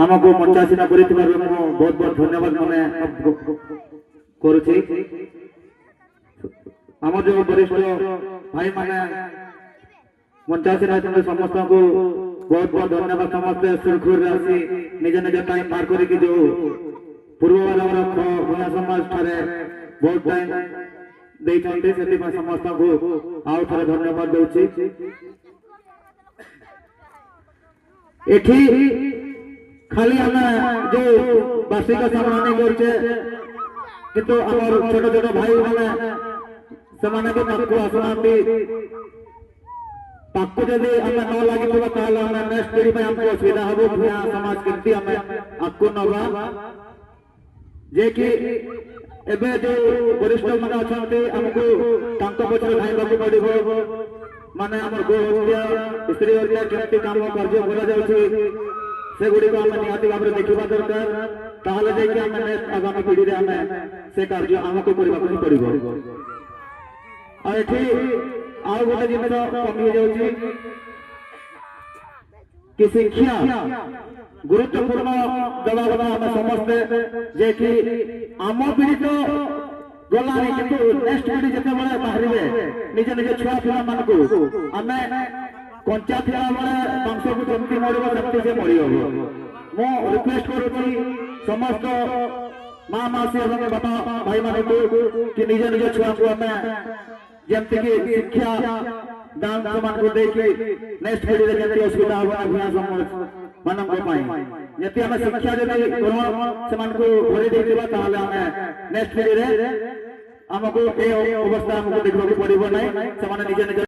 आमको मंचासीना बहुत बहुत धन्यवाद मने करुछि आम जो वरिष्ठ भाई माने मंचासीना समस्त को बहुत बहुत धन्यवाद समस्ते सुरखुर आसी निज निज टाइम बाहर करके जो पूर्व वाला भूया समाज ठारे बहुत टाइम देइछन्ते सेति समस्त को आउ थरे धन्यवाद देउछि। एठी खाली हमें जो वार्षिक सम्मान करछे किंतु हमर छोट छोट भाई माने समाने के पाकु आसनांती पाकु जदि हमें न लागितबा ताले हमें नेक्स्ट पीढ़ी में हमको असुविधा हबो भूया समाज केमती हमें आकु नबा जे कि एबे जो वरिष्ठ माने अछन्ते हमको तांको पछरे भाईबाकू पड़िबो माने हमर गो हत्या स्त्री हत्या केमती काम कार्य करा जाउछि से गुडी को हम निहाती भाबरे देखिबा दरकार ताहले जे कि हम नेक्स्ट आगामी पीढ़ी रे हमें से कार्य हमको करबाकू पड़िबो। आ एठी आउ गोटे जिनिस कमी जाउछि कि शिक्षा गुरुत्वपूर्ण दबा हम समझते जे कि आम पीढ़ी तो गलानी किंतु नेक्स्ट पीढ़ी जते बळे बाहरिबे निज निज छुआ पिला मानकु आमे कंचा थिला बळे मांस को जमती मोड़बो जमती से मरि हो मो रिक्वेस्ट करूची समस्त मां मासी एवं बापा भाई मानकु कि निज निज छुआ को आमे जमती की शिक्षा दान समान को देखि नेक्स्ट पीढ़ी रे जते असुविधा होबा भूया समाज मानक पाई जति हम शिक्षा जति ग्रहण समान को भरि देतिबा ताले हम नेक्स्ट पीढ़ी रे हमको ए अवस्था हमको देखबा पड़िबो नै समान निज निज